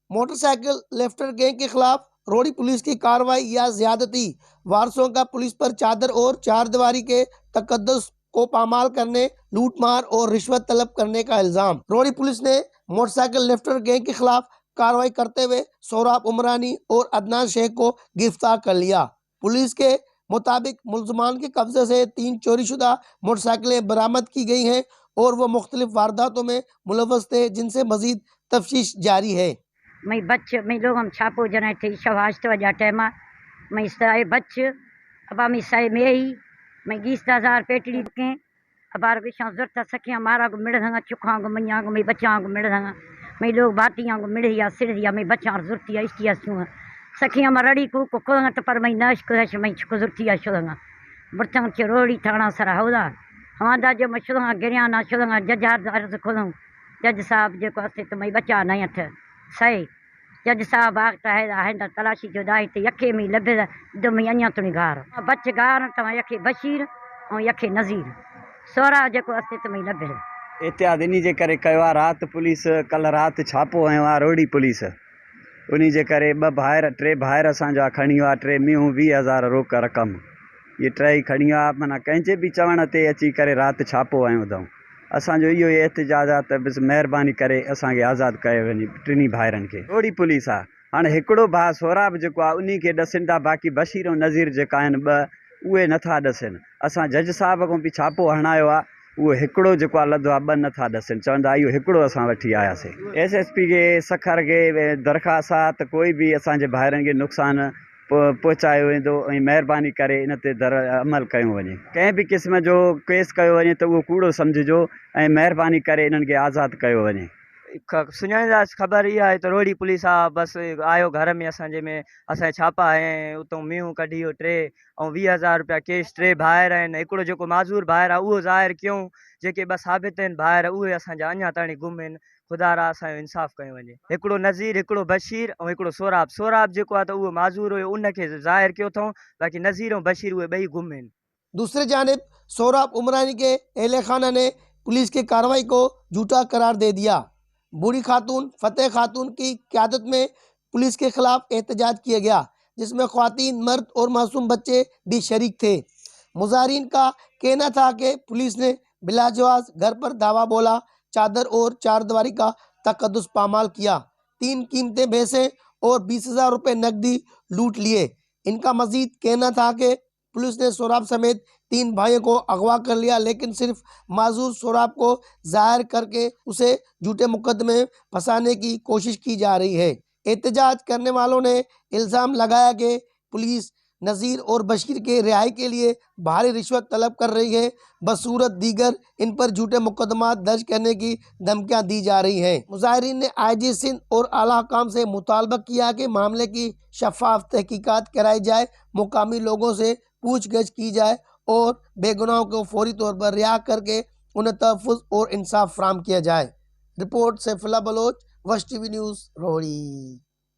Motor cycle lifter gang کے خلاف روڑی police کی کارروائی یا زیادتی، وارثوں کا پولیس پر چادر اور چار دیواری کے تقدس کو پامال کرنے، لوٹ مار اور رشوت طلب کرنے کا الزام۔ روڑی پولیس نے موٹر سائیکل لفٹر گینگ کے خلاف کارروائی کرتے ہوئے سوراب عمرانی اور عدنان شیخ کو گرفتار کر لیا۔ پولیس کے مطابق ملزمان کے قبضے سے 3 چوری شدہ موٹر سائیکلیں برآمد کی گئی ہیں اور وہ مختلف وارداتوں میں ملوث تھے، جن سے مزید تفتیش جاری ہے۔ میں بچ میں لوگ ہم چھاپو جنا تھے شواج تو وجہ ٹیما میں سائے بچ اب میں سائے میں ہی میں 20,000 پیٹڑی کے ابار وشان ضرورت سکھی ہمارا کو مڑ دھنگا چکھاں کو منیا کو میں بچاں کو مڑ دھنگا میں لوگ باتیاں کو مڑیا سڑیا میں بچاں ضرورتیا اسکیا سوں سکھی ہم رڑی کو تو پر میں نش کو میں چکو ضرورتیا شدنگا برتن کے روڑی تھانا سرا ہودا ہمارا جو مشدنگا گریانا شدنگا جج عرض کھولوں جج صاحب جو کو اسے تو میں بچا نہیں اٹھ صحیح جج صاحب آختا ہے تلاشی جو دائی تے یکے میں لبے دو میں انیا تو گار بچ گار تو یکے بشیر اور یکے نذیر سورا جو کو اسے تو میں لبے احتیاط انہی جے کرے کयो आहे رات پولیس کل رات چھاپو ہयो आहे روڑی پولیس انہی جے کرے ٹے بھائر اسانجا کھنی وا 3 میہوں 20,000 روک رقم یہ ٹرئی کھنی وا माना कंहिंजे बि चवण ते अची करे राति छापो हयूं अथऊं। असांजो इहो ई एहतिजाज आहे त बसि महिरबानी करे असांखे आज़ादु कयो वञे टिनी भाइरनि खे। रोड़ी पुलिस आहे हाणे हिकिड़ो भाउ सोराब जेको आहे उन्ही खे ॾसनि था, बाक़ी बशीर ऐं नज़ीर जेका आहिनि ॿ उहे नथा ॾसनि। असां जज साहिब खां बि छापो हणायो आहे, उहो हिकिड़ो जेको आहे लधो आहे ॿ नथा ॾसनि, चवंदा इहो हिकिड़ो असां वठी आयासीं। SSP खे सखर खे दरख़्वास्त आहे त कोई बि असांजे भाइरनि खे नुक़सानु पहुचायो वेंदो ऐं महिरबानी करे इन ते अमल कयो वञे। कंहिं बि क़िस्म जो केस कयो वञे त उहो कूड़ो सम्झिजो ऐं महिरबानी करे इन्हनि खे आज़ादु कयो वञे। सुञाणींदासीं ख़बर इहा आहे त रोड़ी पुलिस आहे बसि आयो घर में असांजे में असांजे छापा ऐं उतां मीहूं कढी वियो 3 ऐं 20,000 रुपया केस। 3 भाइर आहिनि, हिकिड़ो जेको माज़ूर भाइर आहे उहो ज़ाहिर कयूं, जेके 2 साबित आहिनि भाइर उहे असांजा अञा ताईं गुम आहिनि। ख़ुदा रा असांजो इंसाफ़ कयो वञे। हिकिड़ो नज़ीर, हिकिड़ो बशीर ऐं हिकिड़ो सोराब जेको आहे त उहो माज़ूर हुयो उनखे ज़ाहिर कयो अथऊं, बाक़ी नज़ीर ऐं बशीर उहे ॿई गुम आहिनि। दूसरी जानिब सोराब उमरानी के अहले खाना ने पुलिस की कार्रवाई को झूठा करार दे दिया। बूढ़ी खातून फतेह खातून की क़यादत में पुलिस के खिलाफ एहतजाज किया गया, जिसमें ख्वातीन, मर्द और मासूम बच्चे भी शरीक थे। मुजाहिरीन का कहना था कि पुलिस ने बिलाजवाज घर पर धावा बोला, चादर और चारदीवारी का तकद्दुस पामाल किया, 3 कीमती भैंसें और 20,000 रुपये नकदी लूट लिए। इनका मजीद कहना था कि पुलिस ने सोराब समेत 3 भाइयों को अगवा कर लिया, लेकिन सिर्फ माजूर सोराब को जाहिर करके उसे झूठे मुकदमे में फंसाने की कोशिश की जा रही है। एहतजाज करने वालों ने इल्ज़ाम लगाया कि पुलिस नज़ीर और बशीर के रिहाई के लिए भारी रिश्वत तलब कर रही है, बसूरत दीगर इन पर झूठे मुकदमा दर्ज करने की धमकियां दी जा रही हैं। मुजाहिरीन ने IG सिंध और आला हुकाम से मुतालबा किया कि मामले की शफाफ तहकीकात कराई जाए, मुकामी लोगों से पूछगछ की जाए और बेगुनाहों को फौरी तौर पर रिहा करके उन्हें तहफ़्फ़ुज़ और इंसाफ फराहम किया जाए। रिपोर्ट सैफुल्लाह बलोच, वश TV न्यूज़, रोहड़ी।